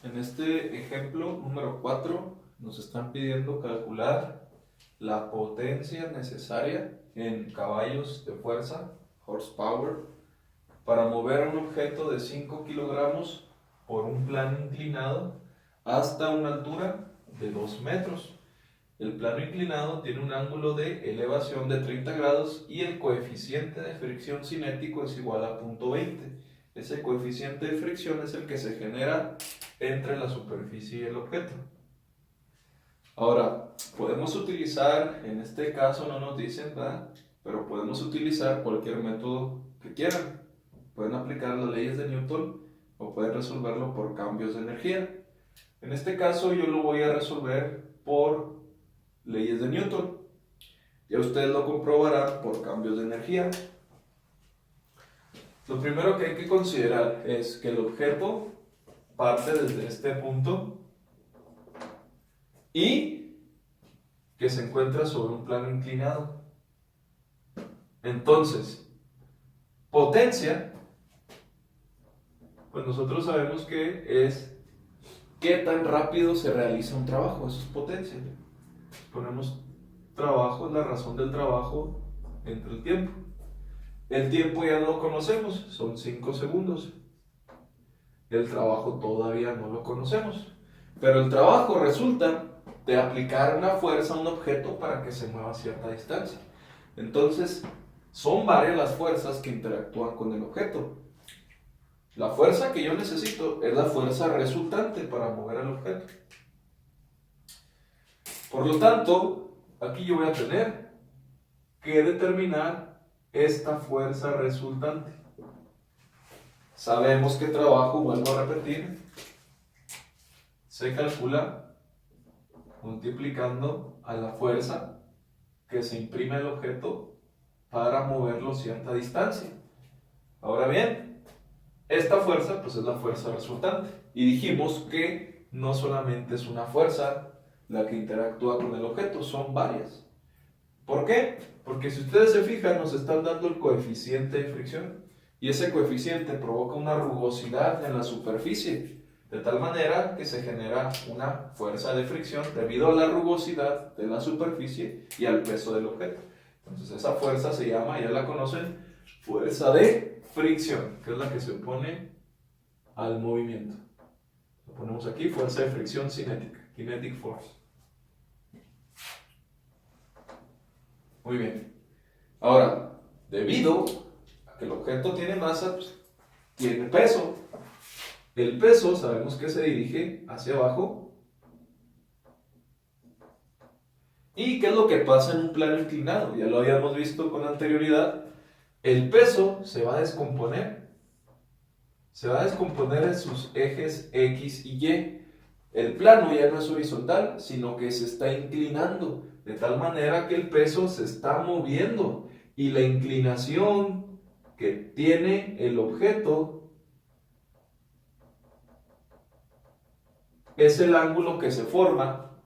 En este ejemplo número 4 nos están pidiendo calcular la potencia necesaria en caballos de fuerza, horsepower, para mover un objeto de 5 kilogramos por un plano inclinado hasta una altura de 2 metros. El plano inclinado tiene un ángulo de elevación de 30 grados y el coeficiente de fricción cinético es igual a 0.20. Ese coeficiente de fricción es el que se genera entre la superficie y el objeto. Ahora, podemos utilizar, en este caso no nos dicen nada, pero podemos utilizar cualquier método que quieran. Pueden aplicar las leyes de Newton o pueden resolverlo por cambios de energía. En este caso yo lo voy a resolver por leyes de Newton. Ya ustedes lo comprobarán por cambios de energía. Lo primero que hay que considerar es que el objeto parte desde este punto y que se encuentra sobre un plano inclinado. Entonces, potencia, pues nosotros sabemos que es qué tan rápido se realiza un trabajo, eso es potencia. Ponemos trabajo, es la razón del trabajo entre el tiempo. El tiempo ya no lo conocemos, son 5 segundos. El trabajo todavía no lo conocemos. Pero el trabajo resulta de aplicar una fuerza a un objeto para que se mueva a cierta distancia. Entonces, son varias las fuerzas que interactúan con el objeto. La fuerza que yo necesito es la fuerza resultante para mover al objeto. Por lo tanto, aquí yo voy a tener que determinar esta fuerza resultante. Sabemos que trabajo, vuelvo a repetir, se calcula multiplicando a la fuerza que se imprime al objeto para moverlo cierta distancia. Ahora bien, esta fuerza pues es la fuerza resultante. Y dijimos que no solamente es una fuerza la que interactúa con el objeto, son varias. ¿Por qué? Porque si ustedes se fijan, nos están dando el coeficiente de fricción y ese coeficiente provoca una rugosidad en la superficie, de tal manera que se genera una fuerza de fricción debido a la rugosidad de la superficie y al peso del objeto. Entonces esa fuerza se llama, ya la conocen, fuerza de fricción, que es la que se opone al movimiento. Lo ponemos aquí, fuerza de fricción cinética, kinetic force. Muy bien. Ahora, debido a que el objeto tiene masa, pues, tiene peso. El peso sabemos que se dirige hacia abajo. ¿Y qué es lo que pasa en un plano inclinado? Ya lo habíamos visto con anterioridad. El peso se va a descomponer. Se va a descomponer en sus ejes X y Y. El plano ya no es horizontal, sino que se está inclinando, de tal manera que el peso se está moviendo y la inclinación que tiene el objeto es el ángulo que se forma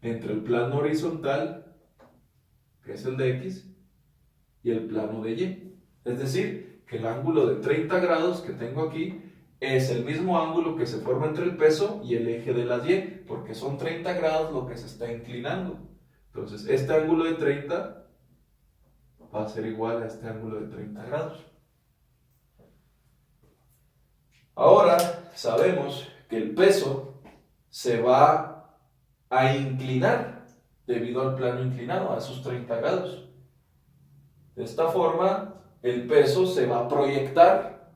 entre el plano horizontal, que es el de X, y el plano de Y. Es decir, que el ángulo de 30 grados que tengo aquí es el mismo ángulo que se forma entre el peso y el eje de las Y, porque son 30 grados lo que se está inclinando. Entonces, este ángulo de 30 va a ser igual a este ángulo de 30 grados. Ahora sabemos que el peso se va a inclinar debido al plano inclinado, a esos 30 grados. De esta forma, el peso se va a proyectar.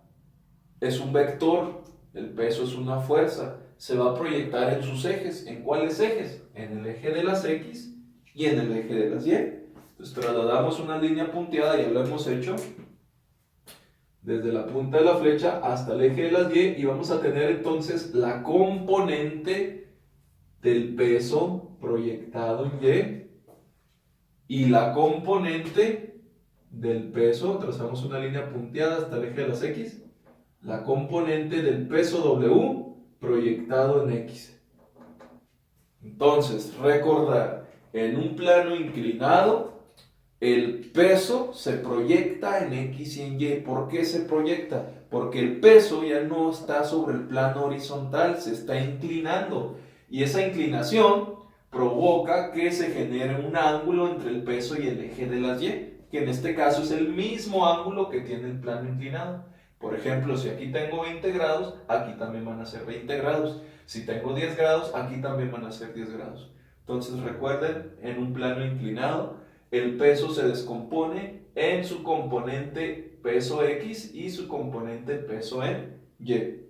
Es un vector, el peso es una fuerza, se va a proyectar en sus ejes. ¿En cuáles ejes? En el eje de las X y en el eje de las Y. Entonces trasladamos una línea punteada, ya lo hemos hecho, desde la punta de la flecha hasta el eje de las Y, y vamos a tener entonces la componente del peso proyectado en Y y la componente del peso, trazamos una línea punteada hasta el eje de las X, la componente del peso W proyectado en X. Entonces, recordar, en un plano inclinado, el peso se proyecta en X y en Y. ¿Por qué se proyecta? porque el peso ya no está sobre el plano horizontal, se está inclinando. Y esa inclinación provoca que se genere un ángulo entre el peso y el eje de las Y, que en este caso es el mismo ángulo que tiene el plano inclinado. Por ejemplo, si aquí tengo 20 grados, aquí también van a ser 20 grados. Si tengo 10 grados, aquí también van a ser 10 grados. Entonces recuerden, en un plano inclinado, el peso se descompone en su componente peso X y su componente peso en Y.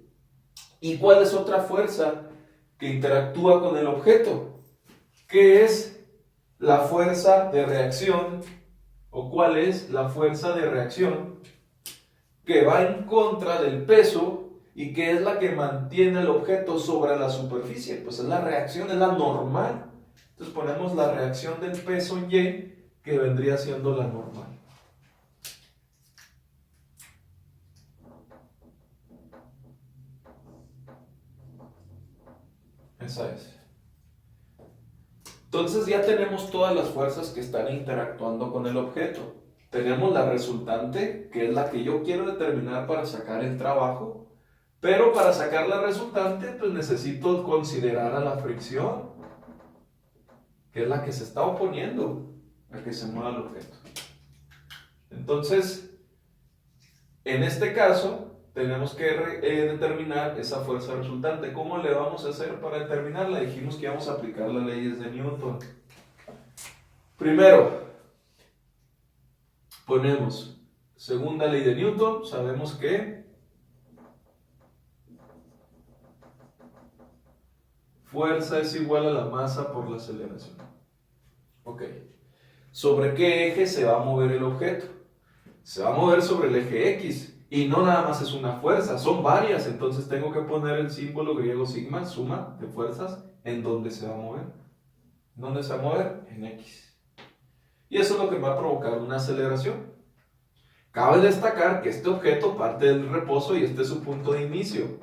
¿Y cuál es otra fuerza que interactúa con el objeto? ¿Qué es la fuerza de reacción? ¿O cuál es la fuerza de reacción que va en contra del peso y que es la que mantiene el objeto sobre la superficie? Pues es la reacción, es la normal. Entonces ponemos la reacción del peso en Y, que vendría siendo la normal. Esa es. Entonces ya tenemos todas las fuerzas que están interactuando con el objeto. Tenemos la resultante, que es la que yo quiero determinar para sacar el trabajo, pero para sacar la resultante, pues necesito considerar a la fricción, que es la que se está oponiendo a que se mueva el objeto. Entonces, en este caso, tenemos que determinar esa fuerza resultante. ¿Cómo le vamos a hacer para determinarla? Dijimos que íbamos a aplicar las leyes de Newton. Primero, ponemos segunda ley de Newton. Sabemos que fuerza es igual a la masa por la aceleración. Ok. ¿Sobre qué eje se va a mover el objeto? Se va a mover sobre el eje X. Y no nada más es una fuerza, son varias. Entonces tengo que poner el símbolo griego sigma, suma de fuerzas, en dónde se va a mover. ¿Dónde se va a mover? En X. Y eso es lo que va a provocar una aceleración. Cabe destacar que este objeto parte del reposo y este es su punto de inicio.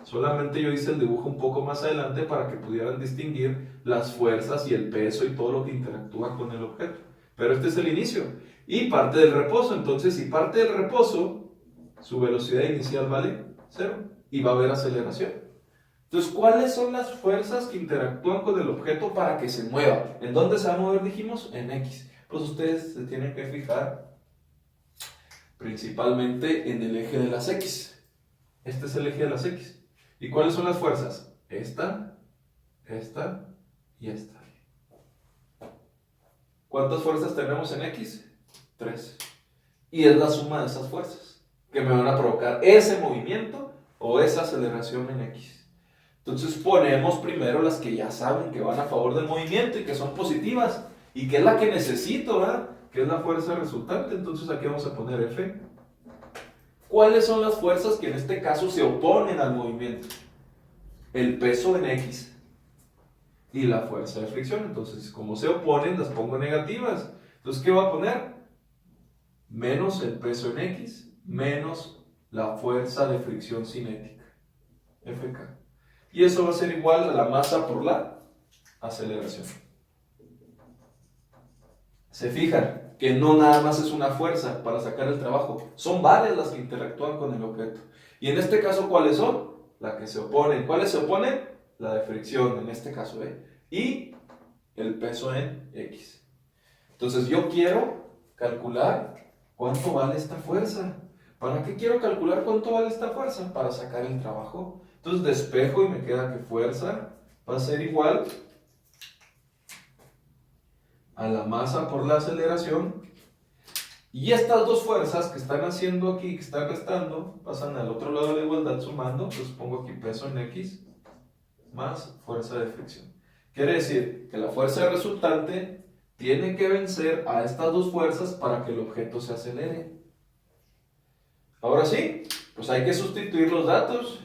Solamente yo hice el dibujo un poco más adelante para que pudieran distinguir las fuerzas y el peso y todo lo que interactúa con el objeto. Pero este es el inicio. Y parte del reposo. Entonces, si parte del reposo, su velocidad inicial vale 0 y va a haber aceleración. Entonces, ¿cuáles son las fuerzas que interactúan con el objeto para que se mueva? ¿En dónde se va a mover, dijimos? En X. Pues ustedes se tienen que fijar principalmente en el eje de las X. Este es el eje de las X. ¿Y cuáles son las fuerzas? Esta y esta. ¿Cuántas fuerzas tenemos en X? 3. Y es la suma de esas fuerzas que me van a provocar ese movimiento o esa aceleración en X. Entonces ponemos primero las que ya saben que van a favor del movimiento y que son positivas y que es la que necesito, ¿verdad? Que es la fuerza resultante. Entonces aquí vamos a poner F. ¿Cuáles son las fuerzas que en este caso se oponen al movimiento? El peso en X y la fuerza de fricción. Entonces, como se oponen, las pongo negativas. Entonces, ¿qué voy a poner? Menos el peso en X, menos la fuerza de fricción cinética, Fk. Y eso va a ser igual a la masa por la aceleración. Se fijan que no nada más es una fuerza para sacar el trabajo, son varias las que interactúan con el objeto. Y en este caso, ¿cuáles son? Las que se oponen. ¿Cuáles se oponen? La de fricción, en este caso, y el peso en X. Entonces yo quiero calcular cuánto vale esta fuerza. ¿Para qué quiero calcular cuánto vale esta fuerza? Para sacar el trabajo. Entonces despejo y me queda que fuerza va a ser igual a la masa por la aceleración. Y estas dos fuerzas que están haciendo aquí, que están restando, pasan al otro lado de la igualdad sumando. Entonces pongo aquí peso en X más fuerza de fricción. Quiere decir que la fuerza resultante tiene que vencer a estas dos fuerzas para que el objeto se acelere. Ahora sí, pues hay que sustituir los datos.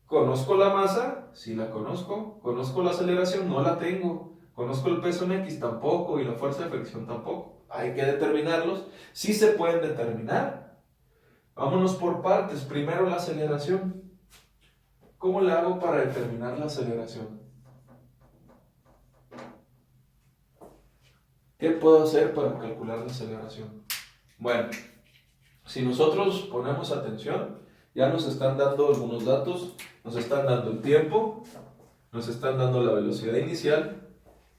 ¿Conozco la masa? Sí la conozco. ¿Conozco la aceleración? No la tengo. ¿Conozco el peso en X? Tampoco. Y la fuerza de fricción tampoco. Hay que determinarlos. Sí se pueden determinar. Vámonos por partes. Primero la aceleración. ¿Cómo le hago para determinar la aceleración? ¿Qué puedo hacer para calcular la aceleración? Bueno, si nosotros ponemos atención, ya nos están dando algunos datos, nos están dando el tiempo, nos están dando la velocidad inicial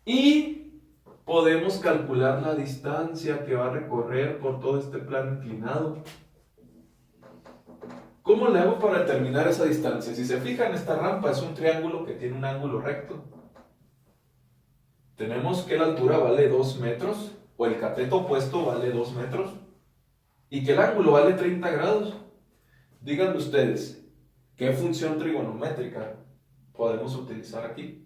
y podemos calcular la distancia que va a recorrer por todo este plano inclinado. ¿Cómo le hago para determinar esa distancia? Si se fijan, esta rampa es un triángulo que tiene un ángulo recto. Tenemos que la altura vale 2 metros, o el cateto opuesto vale 2 metros, y que el ángulo vale 30 grados. Díganme ustedes, ¿qué función trigonométrica podemos utilizar aquí?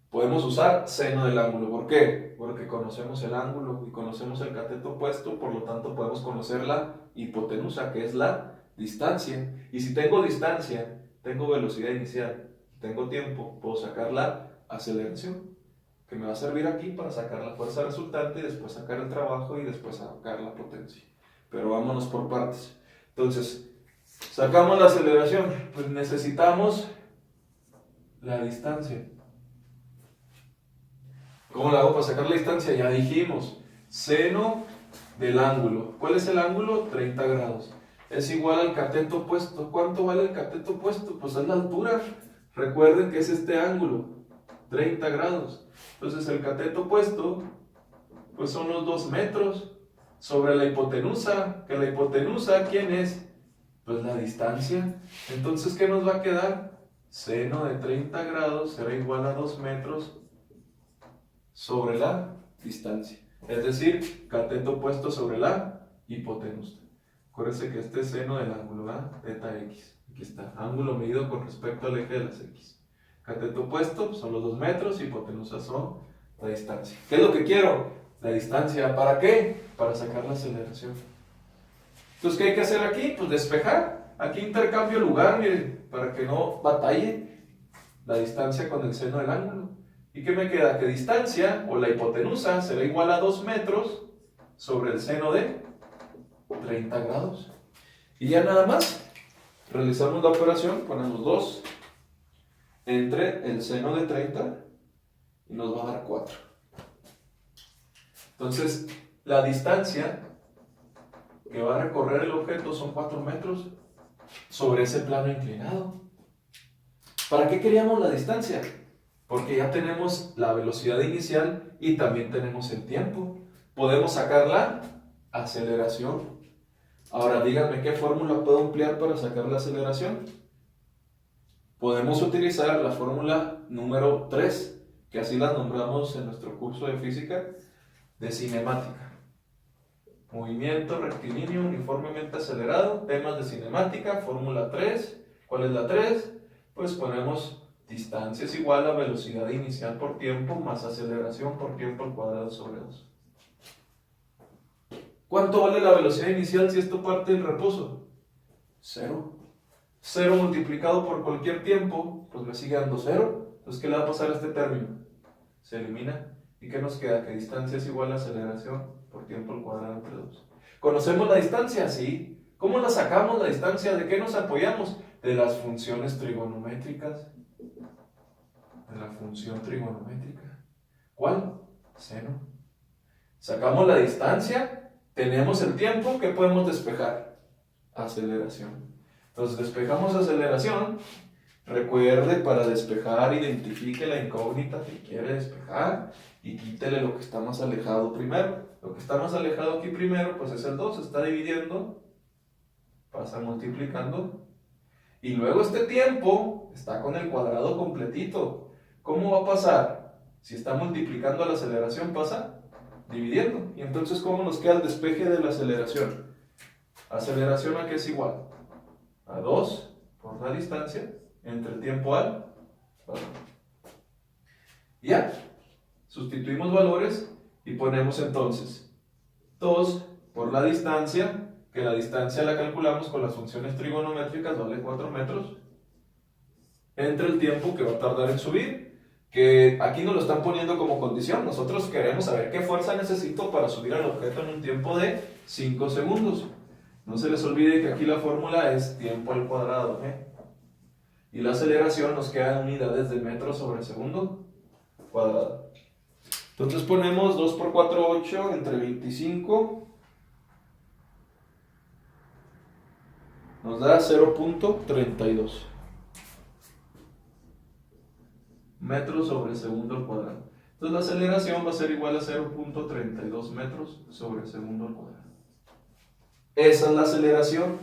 Podemos usar seno del ángulo. ¿Por qué? Porque conocemos el ángulo y conocemos el cateto opuesto, por lo tanto podemos conocer la hipotenusa, que es la distancia. Y si tengo distancia, tengo velocidad inicial, tengo tiempo, puedo sacar la aceleración, que me va a servir aquí para sacar la fuerza resultante y después sacar el trabajo y después sacar la potencia. Pero vámonos por partes. Entonces, sacamos la aceleración, pues necesitamos la distancia. ¿Cómo la hago para sacar la distancia? Ya dijimos, seno del ángulo. ¿Cuál es el ángulo? 30 grados. Es igual al cateto opuesto. ¿Cuánto vale el cateto opuesto? Pues es la altura. Recuerden que es este ángulo, 30 grados. Entonces el cateto opuesto, pues son los 2 metros sobre la hipotenusa. Que la hipotenusa, ¿quién es? Pues la distancia. Entonces, ¿qué nos va a quedar? Seno de 30 grados será igual a 2 metros sobre la distancia, es decir, cateto opuesto sobre la hipotenusa. Acuérdense que este es seno del ángulo, ¿verdad? Θ x. Aquí está, ángulo medido con respecto al eje de las x. Cateto opuesto son los 2 metros, hipotenusa son la distancia. ¿Qué es lo que quiero? La distancia. ¿Para qué? Para sacar la aceleración. Entonces, ¿qué hay que hacer aquí? Pues despejar. Aquí intercambio lugar, miren, para que no batalle la distancia con el seno del ángulo. ¿Y qué me queda? Que distancia, o la hipotenusa, será igual a 2 metros sobre el seno de 30 grados. Y ya nada más, realizamos la operación, ponemos 2 entre el seno de 30 y nos va a dar 4. Entonces, la distancia que va a recorrer el objeto son 4 metros sobre ese plano inclinado. ¿Para qué queríamos la distancia? Porque ya tenemos la velocidad inicial y también tenemos el tiempo. Podemos sacar la aceleración. Ahora díganme qué fórmula puedo emplear para sacar la aceleración. Podemos utilizar la fórmula número 3, que así la nombramos en nuestro curso de física, de cinemática. Movimiento rectilíneo uniformemente acelerado, temas de cinemática, fórmula 3. ¿Cuál es la 3? Pues ponemos distancia es igual a velocidad inicial por tiempo más aceleración por tiempo al cuadrado sobre 2. ¿Cuánto vale la velocidad inicial si esto parte del reposo? 0. 0 multiplicado por cualquier tiempo, pues me sigue dando 0. Entonces, ¿qué le va a pasar a este término? Se elimina. ¿Y qué nos queda? Que distancia es igual a aceleración por tiempo al cuadrado entre 2. ¿Conocemos la distancia? Sí. ¿Cómo la sacamos la distancia? ¿De qué nos apoyamos? De las funciones trigonométricas. De la función trigonométrica. ¿Cuál? Seno. Sacamos la distancia, tenemos el tiempo, ¿qué podemos despejar? Aceleración. Entonces despejamos aceleración. Recuerde, para despejar, identifique la incógnita que quiere despejar y quítele lo que está más alejado primero. Lo que está más alejado aquí primero, pues es el 2, está dividiendo, pasa multiplicando, y luego este tiempo está con el cuadrado completito. ¿Cómo va a pasar? Si está multiplicando la aceleración, pasa dividiendo. Y entonces, ¿cómo nos queda el despeje de la aceleración? ¿Aceleración a qué es igual? A 2 por la distancia entre el tiempo al valor. Ya, sustituimos valores y ponemos entonces 2 por la distancia, que la distancia la calculamos con las funciones trigonométricas, vale 4 metros, entre el tiempo que va a tardar en subir, que aquí nos lo están poniendo como condición. Nosotros queremos saber qué fuerza necesito para subir al objeto en un tiempo de 5 segundos. No se les olvide que aquí la fórmula es tiempo al cuadrado, y la aceleración nos queda en unidades de metros sobre segundo cuadrado. Entonces ponemos 2 por 4, 8, entre 25 nos da 0.32 metros sobre segundo al cuadrado. Entonces la aceleración va a ser igual a 0.32 metros sobre segundo al cuadrado. Esa es la aceleración.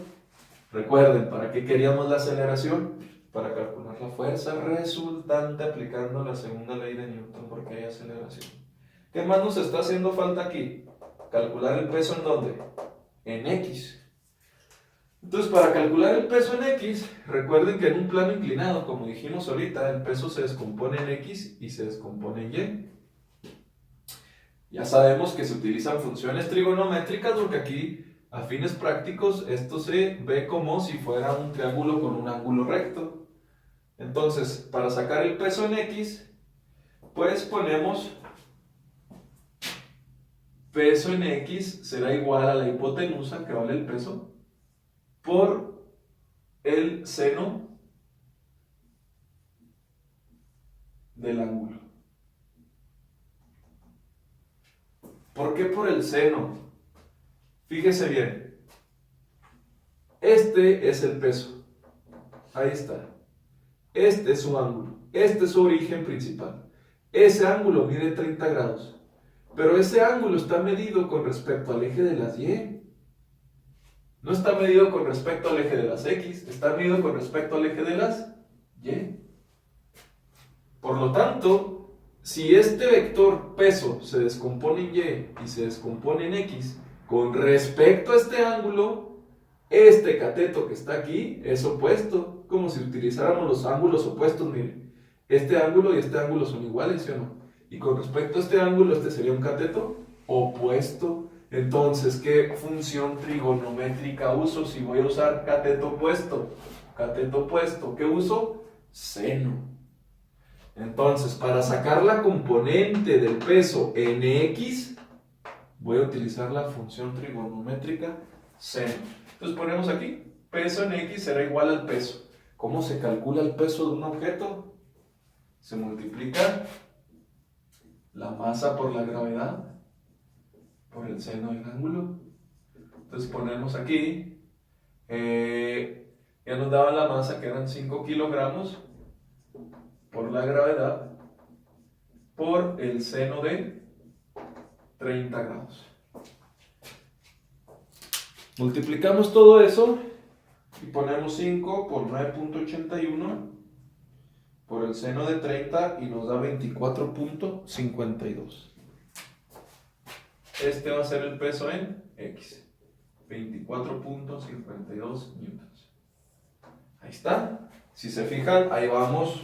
Recuerden, ¿para qué queríamos la aceleración? Para calcular la fuerza resultante aplicando la segunda ley de Newton, porque hay aceleración. ¿Qué más nos está haciendo falta aquí? Calcular el peso ¿en dónde? En X. Entonces, para calcular el peso en X, recuerden que en un plano inclinado, como dijimos ahorita, el peso se descompone en X y se descompone en Y. Ya sabemos que se utilizan funciones trigonométricas porque aquí, a fines prácticos, esto se ve como si fuera un triángulo con un ángulo recto. Entonces, para sacar el peso en X, pues ponemos peso en X será igual a la hipotenusa, que vale el peso, por el seno del ángulo. ¿Por qué por el seno? Fíjese bien. Este es el peso. Ahí está. Este es su ángulo. Este es su origen principal. Ese ángulo mide 30 grados. Pero ese ángulo está medido con respecto al eje de las Y. No está medido con respecto al eje de las X, está medido con respecto al eje de las Y. Por lo tanto, si este vector peso se descompone en Y y se descompone en X, con respecto a este ángulo, este cateto que está aquí es opuesto, como si utilizáramos los ángulos opuestos. Miren, este ángulo y este ángulo son iguales, ¿sí o no? Y con respecto a este ángulo, este sería un cateto opuesto. Entonces, ¿qué función trigonométrica uso si voy a usar cateto opuesto? Cateto opuesto, ¿qué uso? Seno. Entonces, para sacar la componente del peso en X, voy a utilizar la función trigonométrica seno. Entonces ponemos aquí, peso en X será igual al peso. ¿Cómo se calcula el peso de un objeto? Se multiplica la masa por la gravedad por el seno del ángulo. Entonces ponemos aquí, ya nos daban la masa que eran 5 kilogramos por la gravedad por el seno de 30 grados. Multiplicamos todo eso y ponemos 5 por 9.81 por el seno de 30 y nos da 24.52. Este va a ser el peso en X, 24.52 newtons. Ahí está. Si se fijan, ahí vamos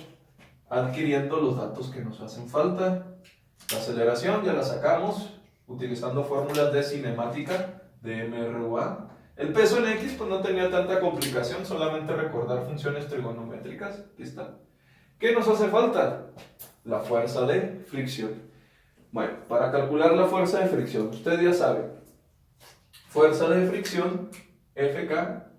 adquiriendo los datos que nos hacen falta. La aceleración ya la sacamos utilizando fórmulas de cinemática de MRUA. El peso en X pues no tenía tanta complicación, solamente recordar funciones trigonométricas. Aquí está. ¿Qué nos hace falta? La fuerza de fricción. Bueno, para calcular la fuerza de fricción, usted ya sabe. Fuerza de fricción, Fk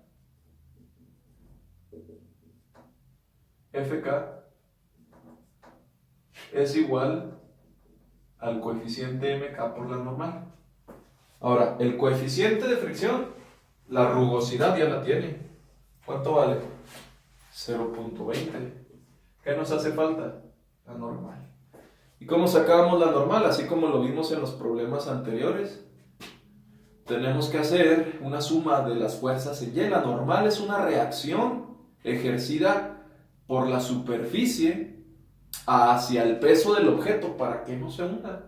es igual al coeficiente mk por la normal. Ahora, el coeficiente de fricción, la rugosidad ya la tiene. ¿Cuánto vale? 0.20. ¿Qué nos hace falta? La normal. ¿Y cómo sacábamos la normal? Así como lo vimos en los problemas anteriores. Tenemos que hacer una suma de las fuerzas en Y. La normal es una reacción ejercida por la superficie hacia el peso del objeto para que no se hunda.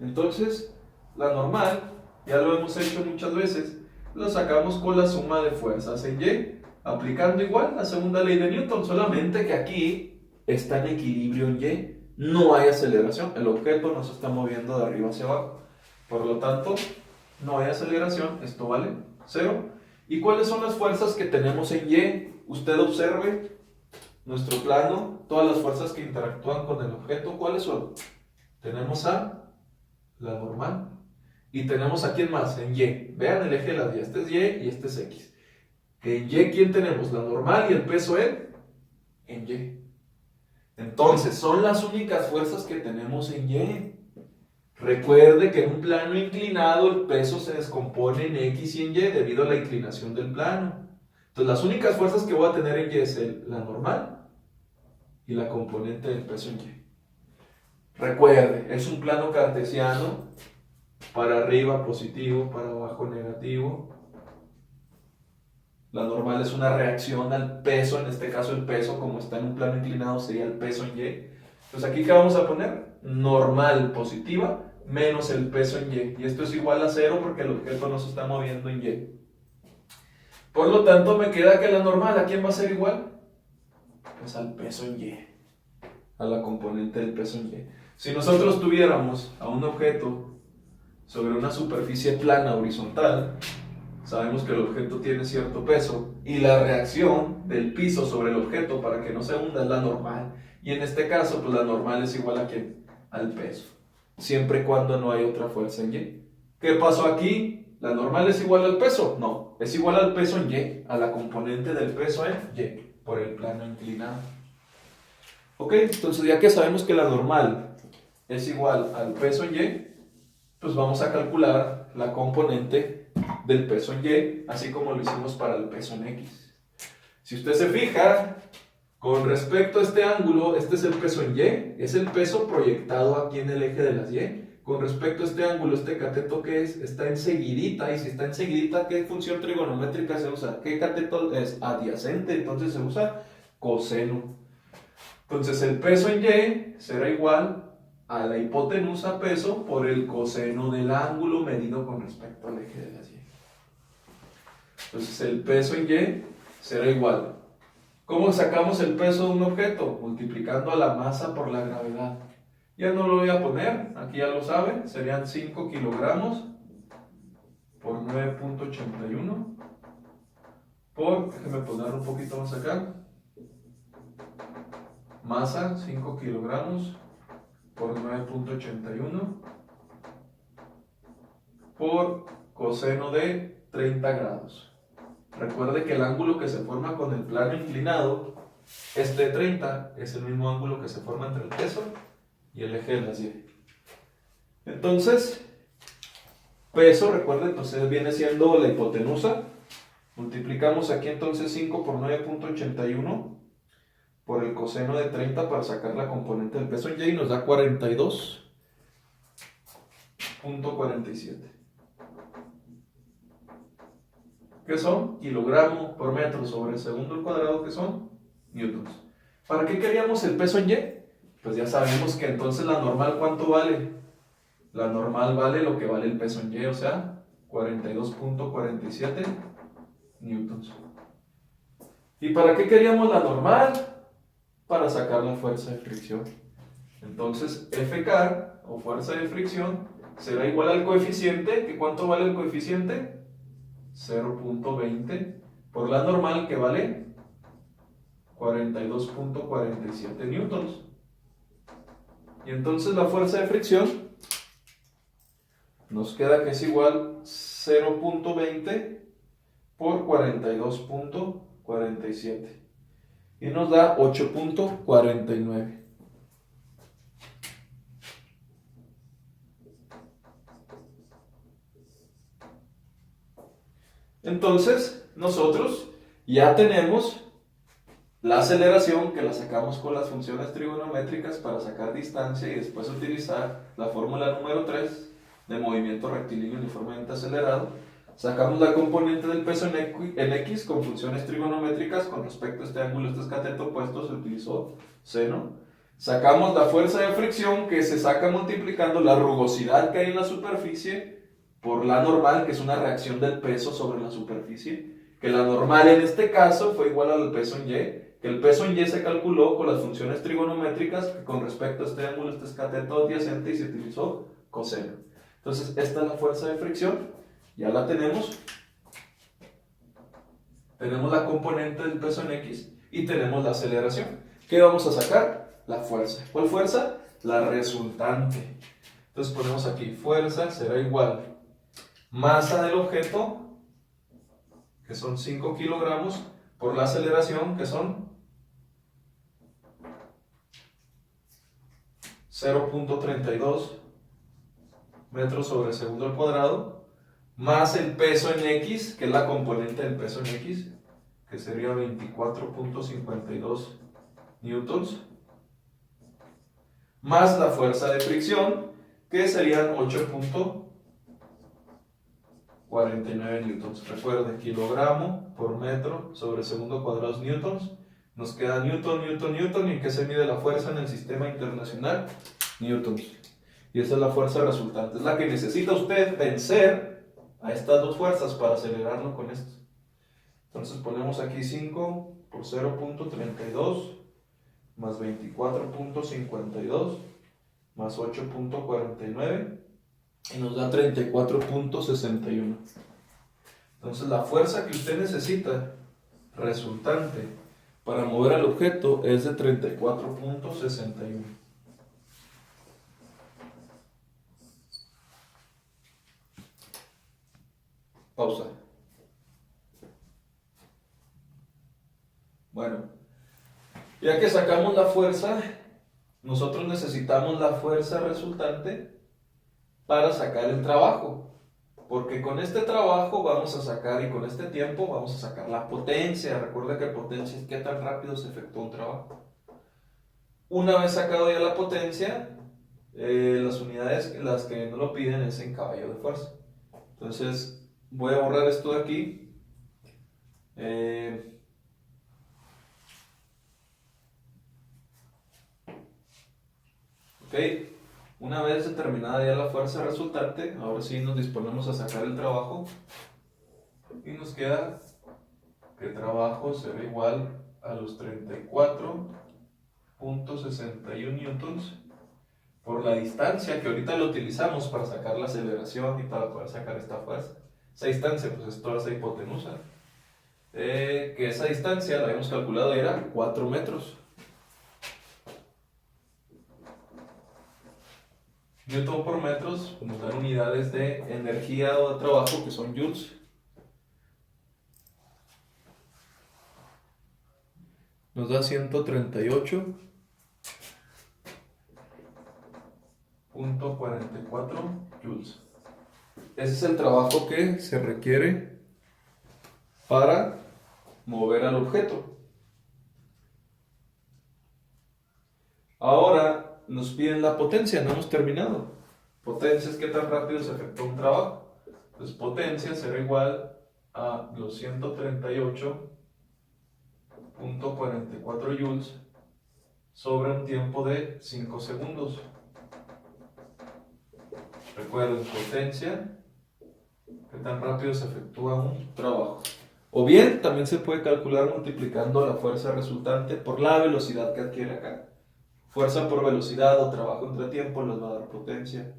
Entonces, la normal, ya lo hemos hecho muchas veces, lo sacamos con la suma de fuerzas en Y, aplicando igual la segunda ley de Newton, solamente que aquí está en equilibrio en Y. No hay aceleración, el objeto no se está moviendo de arriba hacia abajo. Por lo tanto, no hay aceleración, esto vale 0. ¿Y cuáles son las fuerzas que tenemos en Y? Usted observe nuestro plano, todas las fuerzas que interactúan con el objeto, ¿cuáles son? Tenemos a la normal y tenemos a quién más, en Y. Vean el eje de las Y, este es Y y este es X. En Y, ¿quién tenemos? La normal y el peso en Y. Entonces, son las únicas fuerzas que tenemos en Y. Recuerde que en un plano inclinado el peso se descompone en X y en Y debido a la inclinación del plano. Entonces las únicas fuerzas que voy a tener en Y es la normal y la componente del peso en Y. Recuerde, es un plano cartesiano, para arriba positivo, para abajo negativo. La normal es una reacción al peso, en este caso el peso, como está en un plano inclinado, sería el peso en Y. Entonces aquí, ¿qué vamos a poner? Normal positiva menos el peso en Y. Y esto es igual a 0 porque el objeto no se está moviendo en Y. Por lo tanto, me queda que la normal, ¿a quién va a ser igual? Pues al peso en Y, a la componente del peso en Y. Si nosotros tuviéramos a un objeto sobre una superficie plana horizontal, sabemos que el objeto tiene cierto peso y la reacción del piso sobre el objeto para que no se hunda es la normal. Y en este caso, pues la normal es igual a ¿quién? Al peso, siempre y cuando no hay otra fuerza en Y. ¿Qué pasó aquí? ¿La normal es igual al peso? No, es igual al peso en Y, a la componente del peso en Y, por el plano inclinado. Ok, entonces ya que sabemos que la normal es igual al peso en Y, pues vamos a calcular la componente del peso en Y, así como lo hicimos para el peso en X. Si usted se fija, con respecto a este ángulo, este es el peso en Y, es el peso proyectado aquí en el eje de las Y. Con respecto a este ángulo, este cateto, ¿qué es? Está enseguidita, y si está enseguidita, ¿qué función trigonométrica se usa? ¿Qué cateto es? Adyacente, entonces se usa coseno. Entonces el peso en Y será igual a la hipotenusa peso por el coseno del ángulo medido con respecto al eje de las Y. Entonces el peso en Y será igual. ¿Cómo sacamos el peso de un objeto? Multiplicando a la masa por la gravedad. Ya no lo voy a poner, aquí ya lo saben, serían 5 kilogramos por 9.81 por, déjenme ponerlo un poquito más acá, masa 5 kilogramos por 9.81 por coseno de 30 grados. Recuerde que el ángulo que se forma con el plano inclinado, este 30, es el mismo ángulo que se forma entre el peso y el eje de las Y. Entonces, peso, recuerden, entonces viene siendo la hipotenusa. Multiplicamos aquí entonces 5 por 9.81 por el coseno de 30 para sacar la componente del peso en Y y nos da 42.47. ¿Qué son? Kilogramo por metro sobre segundo al cuadrado, ¿qué son? Newtons. ¿Para qué queríamos el peso en Y? Pues ya sabemos que entonces la normal, ¿cuánto vale? La normal vale lo que vale el peso en Y, o sea, 42.47 newtons. ¿Y para qué queríamos la normal? Para sacar la fuerza de fricción. Entonces, Fk, o fuerza de fricción, será igual al coeficiente, ¿que cuánto vale el coeficiente? 0.20 por la normal, que vale 42.47 newtons. Y entonces la fuerza de fricción nos queda que es igual 0.20 por 42.47 y nos da 8.49. Entonces, nosotros ya tenemos la aceleración, que la sacamos con las funciones trigonométricas para sacar distancia y después utilizar la fórmula número 3 de movimiento rectilíneo uniformemente acelerado. Sacamos la componente del peso en X con funciones trigonométricas con respecto a este ángulo, este es cateto opuesto, se utilizó seno. Sacamos la fuerza de fricción, que se saca multiplicando la rugosidad que hay en la superficie por la normal, que es una reacción del peso sobre la superficie, que la normal en este caso fue igual al peso en Y, que el peso en Y se calculó con las funciones trigonométricas que con respecto a este ángulo, este es cateto adyacente, y se utilizó coseno. Entonces esta es la fuerza de fricción, ya la tenemos. Tenemos la componente del peso en X y tenemos la aceleración. ¿Qué vamos a sacar? La fuerza. ¿Cuál fuerza? La resultante. Entonces ponemos aquí, fuerza será igual masa del objeto, que son 5 kilogramos, por la aceleración, que son 0.32 metros sobre segundo al cuadrado, más el peso en X, que es la componente del peso en X, que sería 24.52 newtons, más la fuerza de fricción, que serían 8.49 newtons. Recuerden, kilogramo por metro sobre segundo cuadrado es newtons. Nos queda newton, newton, newton. ¿Y en qué se mide la fuerza en el sistema internacional? Newtons. Y esa es la fuerza resultante. Es la que necesita usted vencer a estas dos fuerzas para acelerarlo con esto. Entonces ponemos aquí 5 por 0.32 más 24.52 más 8.49 y nos da 34.61. Entonces la fuerza que usted necesita resultante para mover al objeto es de 34.61. Pausa. Bueno, ya que sacamos la fuerza, nosotros necesitamos la fuerza resultante para sacar el trabajo. Porque con este trabajo vamos a sacar, y con este tiempo vamos a sacar la potencia. Recuerda que potencia es qué tan rápido se efectúa un trabajo. Una vez sacado ya la potencia, las unidades, las que no lo piden, es en caballo de fuerza. Entonces voy a borrar esto de aquí. Ok, una vez determinada ya la fuerza resultante, ahora sí nos disponemos a sacar el trabajo y nos queda que el trabajo será igual a los 34.61 newtons por la distancia que ahorita lo utilizamos para sacar la aceleración y para poder sacar esta fuerza. Esa distancia pues es toda esa hipotenusa, que esa distancia la habíamos calculado era 4 metros. Newton por metros nos dan unidades de energía o de trabajo que son joules. Nos da 138.44 joules. Ese es el trabajo que se requiere para mover al objeto. Ahora nos piden la potencia, no hemos terminado. Potencia es qué tan rápido se efectúa un trabajo. Pues potencia será igual a los 138.44 joules sobre un tiempo de 5 segundos. Recuerden, potencia, qué tan rápido se efectúa un trabajo. O bien, también se puede calcular multiplicando la fuerza resultante por la velocidad que adquiere acá. Fuerza por velocidad o trabajo entre tiempo nos va a dar potencia.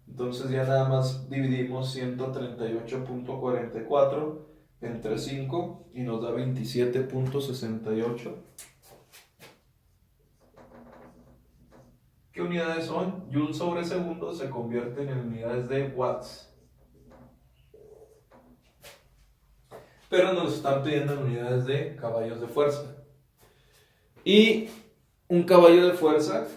Entonces ya nada más dividimos 138.44 entre 5 y nos da 27.68. ¿Qué unidades son? Joules sobre segundo se convierten en unidades de watts. Pero nos están pidiendo en unidades de caballos de fuerza. Y un caballo de fuerza,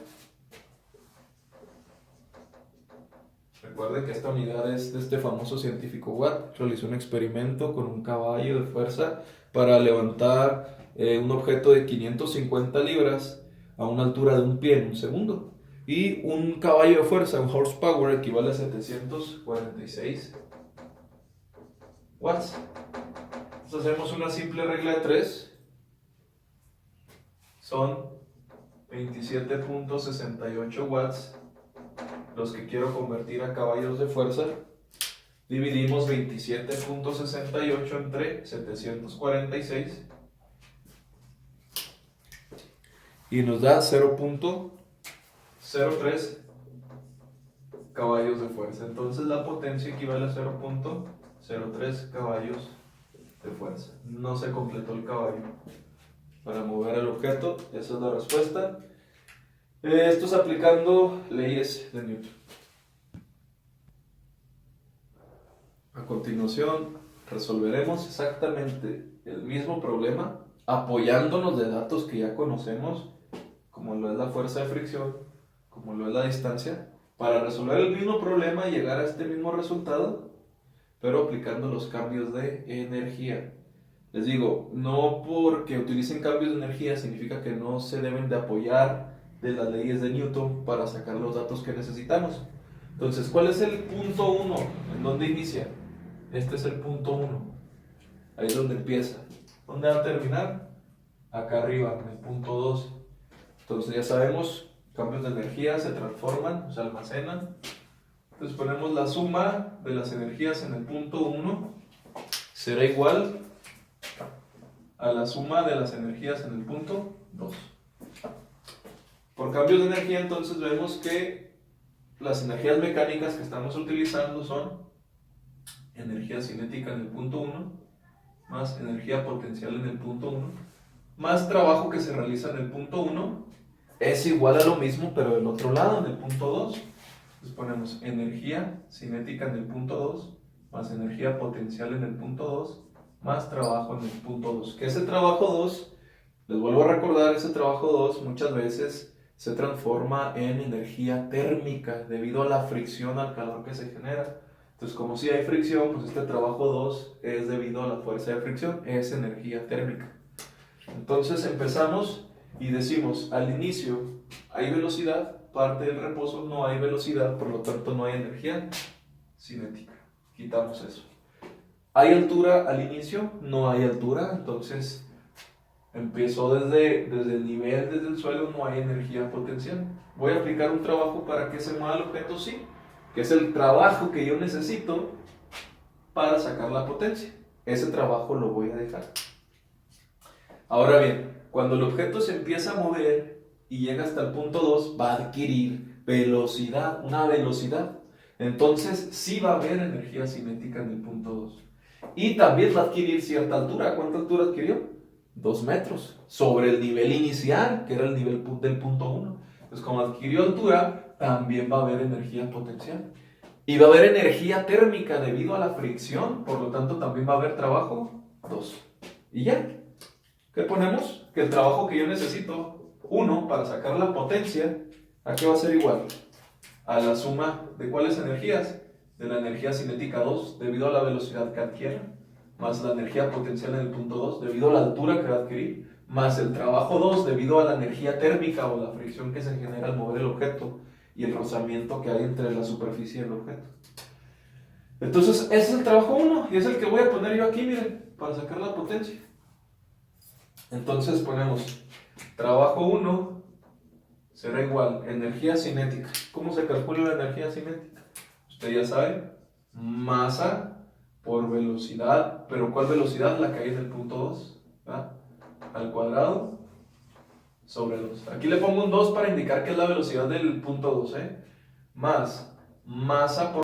recuerde que esta unidad es de este famoso científico Watt. Realizó un experimento con un caballo de fuerza para levantar un objeto de 550 libras a una altura de un pie en un segundo. Y un caballo de fuerza, un horsepower, equivale a 746 watts. Entonces hacemos una simple regla de 3. Son 27.68 watts los que quiero convertir a caballos de fuerza. Dividimos 27.68 entre 746 y nos da 0.03 caballos de fuerza. Entonces la potencia equivale a 0.03 caballos de fuerza. No se completó el caballo para mover el objeto. Esa es la respuesta. Esto es aplicando leyes de Newton. A continuación resolveremos exactamente el mismo problema apoyándonos de datos que ya conocemos, como lo es la fuerza de fricción, como lo es la distancia, para resolver el mismo problema y llegar a este mismo resultado, pero aplicando los cambios de energía. Les digo, no porque utilicen cambios de energía significa que no se deben de apoyar de las leyes de Newton para sacar los datos que necesitamos. Entonces, ¿cuál es el punto 1? ¿En dónde inicia? Este es el punto 1. Ahí es donde empieza. ¿Dónde va a terminar? Acá arriba, en el punto 2. Entonces ya sabemos, cambios de energía se transforman, se almacenan. Entonces ponemos la suma de las energías en el punto 1 será igual a la suma de las energías en el punto 2. Por cambios de energía, entonces vemos que las energías mecánicas que estamos utilizando son energía cinética en el punto 1 más energía potencial en el punto 1 más trabajo que se realiza en el punto 1 es igual a lo mismo, pero del otro lado, en el punto 2. Entonces ponemos energía cinética en el punto 2 más energía potencial en el punto 2 más trabajo en el punto 2. Que ese trabajo 2, les vuelvo a recordar, ese trabajo 2 muchas veces se transforma en energía térmica debido a la fricción, al calor que se genera. Entonces, como si hay fricción, pues este trabajo 2 es debido a la fuerza de fricción, es energía térmica. Entonces empezamos y decimos, al inicio hay velocidad, parte del reposo no hay velocidad, por lo tanto no hay energía cinética. Quitamos eso. ¿Hay altura al inicio? No hay altura, entonces empezó desde el nivel, desde el suelo, no hay energía potencial. Voy a aplicar un trabajo para que se mueva el objeto, sí, que es el trabajo que yo necesito para sacar la potencia. Ese trabajo lo voy a dejar. Ahora bien, cuando el objeto se empieza a mover y llega hasta el punto 2, va a adquirir velocidad, una velocidad. Entonces sí va a haber energía cinética en el punto 2. Y también va a adquirir cierta altura. ¿Cuánta altura adquirió? 2 metros. Sobre el nivel inicial, que era el nivel del punto 1. Entonces, como adquirió altura, también va a haber energía potencial. Y va a haber energía térmica debido a la fricción. Por lo tanto, también va a haber trabajo 2. Y ya. ¿Qué ponemos? Que el trabajo que yo necesito, 1, para sacar la potencia, ¿a qué va a ser igual? A la suma de ¿cuáles energías? De la energía cinética 2, debido a la velocidad que adquiere, más la energía potencial en el punto 2, debido a la altura que va a adquirir, más el trabajo 2, debido a la energía térmica o la fricción que se genera al mover el objeto y el rozamiento que hay entre la superficie y el objeto. Entonces, ese es el trabajo 1 y es el que voy a poner yo aquí, miren, para sacar la potencia. Entonces ponemos trabajo 1 será igual energía cinética. ¿Cómo se calcula la energía cinética? Usted ya sabe, masa por velocidad, pero ¿cuál velocidad? La que hay en el punto 2, ¿verdad? Al cuadrado sobre 2. Aquí le pongo un 2 para indicar que es la velocidad del punto 2, más masa por